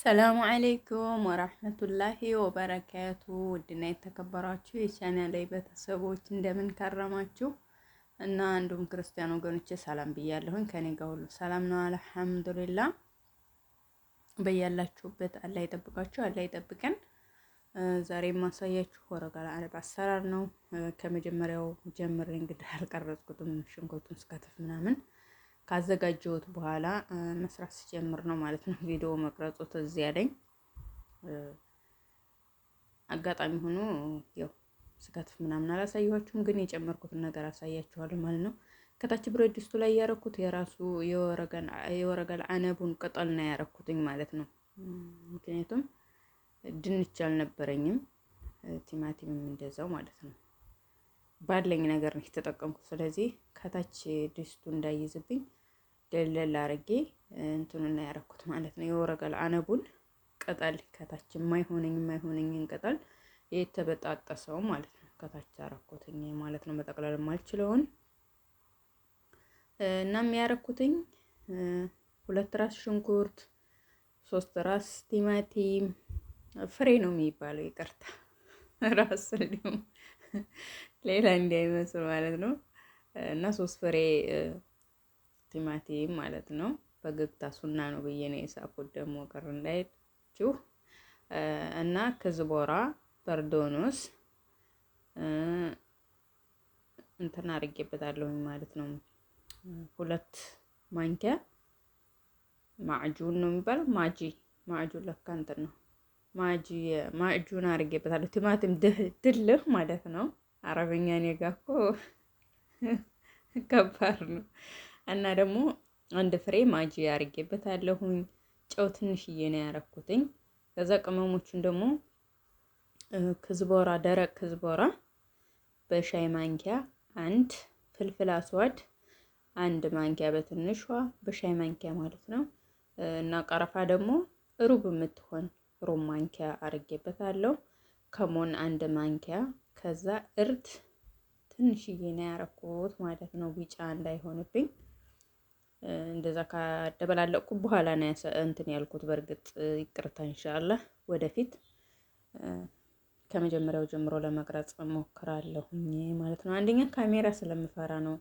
ሰላሙ አለይኩም ወራህመቱላሂ ወበረካቱ። ውድና የተከበራችሁ የቻናሌ ቤተሰቦች እንደምን ከረማችሁ? እና እንዲሁም ክርስቲያን ወገኖቼ ሰላም ብያለሁኝ። ከኔ ጋር ሁሉ ሰላም ነው አልሐምዱሊላህ። በያላችሁበት አላህ ይጠብቃችሁ፣ አላህ ይጠብቀን። ዛሬ የማሳያችሁ ወረቀላ አረብ አሰራር ነው። ከመጀመሪያው ጀምሬ እንግዲህ አልቀረጽኩትም። ሽንኩርቱን ስከትፍ ምናምን ካዘጋጀሁት በኋላ መስራት ሲጀምር ነው ማለት ነው ቪዲዮ መቅረጹ ትዝ ያለኝ። አጋጣሚ ሆኖ ያው ስከትፍ ምናምን አላሳየኋችሁም፣ ግን የጨመርኩትን ነገር አሳያችኋለሁ ማለት ነው። ከታች ብረት ድስቱ ላይ ያረኩት የራሱ የወረቀል አነቡን ቅጠል ነው ያረኩትኝ ማለት ነው። ምክንያቱም ድንች አልነበረኝም፣ ቲማቲምም እንደዛው ማለት ነው። ባለኝ ነገር ነው የተጠቀምኩት። ስለዚህ ከታች ድስቱ እንዳይዝብኝ ደለል አርጌ እንትኑን ያረኩት ማለት ነው። የወረቀል አነቡን ቅጠል ከታች የማይሆነኝን ቅጠል የተበጣጠሰው ማለት ነው ከታች አረኩትኝ ማለት ነው። መጠቅለል የማልችለውን እናም ያረኩትኝ 2 ራስ ሽንኩርት፣ 3 ራስ ቲማቲም ፍሬ ነው የሚባለው፣ ይቅርታ ራስ እንዲሁም ሌላ እንዳይመስል ማለት ነው። እና 3 ፍሬ ቲማቲም ማለት ነው። በግብታ ሱና ነው ብዬ ነው የሳኩት፣ ደግሞ ቅር እንዳይችሁ። እና ከዝቦራ በርዶኖስ እንትን አድርጌበታለሁ ማለት ነው። 2 ማንኪያ ማዕጁን ነው የሚባለው፣ ማዕጁን ለካ እንትን ነው ማዕጁን አድርጌበታለሁ። ቲማቲም ድልህ ማለት ነው። አረበኛ እኔ ጋ እኮ ከባድ ነው። እና ደግሞ 1 ፍሬ ማጂ አድርጌበታለሁኝ። ጨው ትንሽዬ ነው ያረኩትኝ። ከዛ ቅመሞቹን ደግሞ ክዝቦራ፣ ደረቅ ክዝቦራ በሻይ ማንኪያ 1፣ ፍልፍል አስዋድ 1 ማንኪያ በትንሿ በሻይ ማንኪያ ማለት ነው። እና ቀረፋ ደግሞ ሩብ የምትሆን ሩብ ማንኪያ አድርጌበታለሁ። ከሞን 1 ማንኪያ። ከዛ እርድ ትንሽዬ ነው ያረኩት ማለት ነው፣ ቢጫ እንዳይሆንብኝ። እንደዛ ካደበላለቅኩ በኋላ ነው እንትን ያልኩት። በእርግጥ ይቅርታ ኢንሻአላህ ወደፊት ከመጀመሪያው ጀምሮ ለመቅረጽ ሞክራለሁኝ ማለት ነው። አንደኛ ካሜራ ስለምፈራ ነው።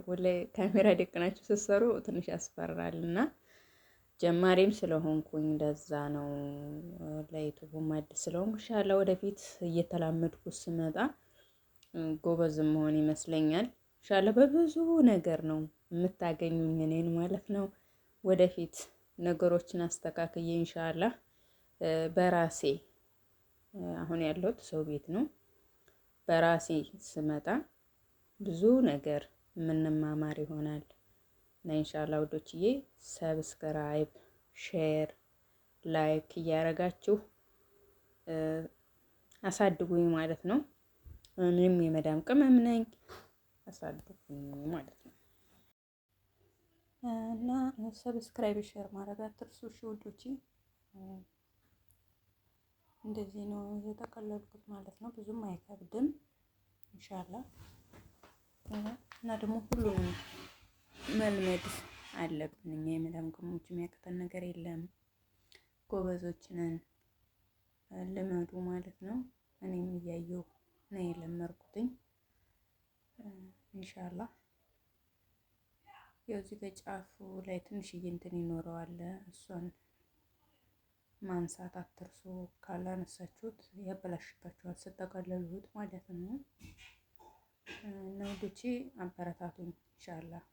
ወላሂ ካሜራ ደቅናችሁ ስትሰሩ ትንሽ ያስፈራልና ጀማሪም ስለሆንኩኝ እንደዛ ነው። ለዩቲዩብ አዲስ ስለሆንኩ ኢንሻአላህ ወደፊት እየተላመድኩ ስመጣ ጎበዝ መሆን ይመስለኛል። ኢንሻአላህ በብዙ ነገር ነው የምታገኙኝ እኔን ማለት ነው። ወደፊት ነገሮችን አስተካክዬ ኢንሻአላህ በራሴ አሁን ያለሁት ሰው ቤት ነው። በራሴ ስመጣ ብዙ ነገር የምንማማር ይሆናል እና ኢንሻአላህ ውዶችዬ ሰብስክራይብ፣ ሼር፣ ላይክ እያረጋችሁ አሳድጉኝ ማለት ነው። እኔም የመዳም ቅመም ነኝ፣ አሳድጉኝ ማለት ነው። እና ሰብስክራይብ ሼር ማድረግ አትርሱ እሺ ውዶቼ። እንደዚህ ነው የተቀለልኩት ማለት ነው። ብዙም አይከብድም ኢንሻአላህ። እና ደግሞ ሁሉንም መልመድ አለብን እኛ የመዳም ቅመሞች፣ የሚያቅተን ነገር የለም። ጎበዞች ነን፣ ልመዱ ማለት ነው። እኔም እያየሁ ነው የለመድኩትኝ ኢንሻአላህ። ያው እዚህ በጫፉ ላይ ትንሽዬ እንትን ይኖረዋል፣ እሷን ማንሳት አትርሱ። ካላነሳችሁት ያበላሽባችኋል ስትጠቀለሉት ማለት ነው። እና ውዶቼ አበረታቱኝ ኢንሻአላህ።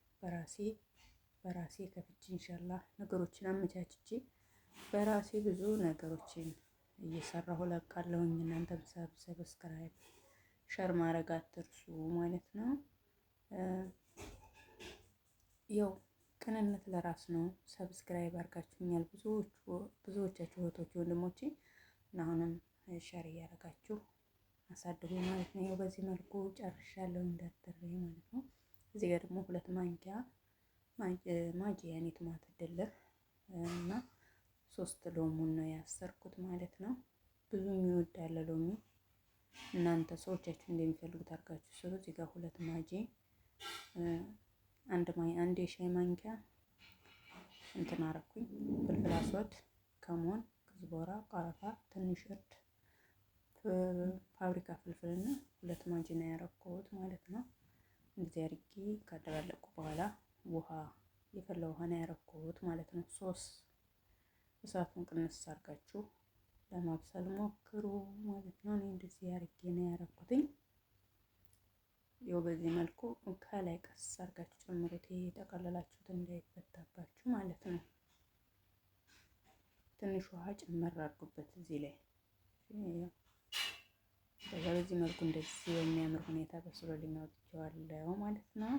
በራሴ ከፍቼ ኢንሻአላህ ነገሮችን አመቻችቼ በራሴ ብዙ ነገሮችን እየሰራሁ ለቃለሁኝ። እናንተም ሰብስክራይብ ሸር ማድረግ አትርሱ ማለት ነው። ያው ቅንነት ለራስ ነው። ሰብስክራይብ አድርጋችሁኛል ብዙዎቻችሁ እህቶች ወንድሞቼ፣ እና አሁንም ሸር እያደረጋችሁ አሳድጉ ማለት ነው። ያው በዚህ መልኩ ጨርሻለሁ እንዳትረይ ማለት ነው። እዚህ ጋር ደግሞ 2 ማንኪያ ማጂ ያኔ ቶማት ድልህ እና 3 ሎሙን ነው ያሰርኩት ማለት ነው። ብዙ የሚወድ ያለ ሎሚ እናንተ ሰዎቻችሁ እንደሚፈልጉት አድርጋችሁ ስሩ። እዚህ ጋር 2 ማጂ አንድ የሻይ ማንኪያ እንትን አረኩኝ ፍልፍል አስወድ ከሞን፣ ክዝቦራ፣ ቀረፋ፣ ትንሽ እርድ፣ ፋብሪካ ፍልፍልና 2 ማንኪያ ነው ያረኩት ማለት ነው። እንደዚህ አድርጌ ካደባለቁ በኋላ ውሃ የፈላ ውሃ ነው ያረኩት ማለት ነው። እሳቱን ቅንስ አድርጋችሁ ለማብሰል ሞክሩ ማለት ነው። እኔ እንደዚህ አድርጌ ነው ያረኩትኝ። ያው በዚህ መልኩ ከላይ ቀስ አድርጋችሁ ጨምሩት። ይሄ የጠቀለላችሁት እንዳይፈታባችሁ ማለት ነው። ትንሽ ውሃ ጨመር አድርጉበት እዚህ ላይ። በዚህ መልኩ እንደዚህ በሚያምር ሁኔታ በስሎልኝ አውጥቼዋለሁ ማለት ነው።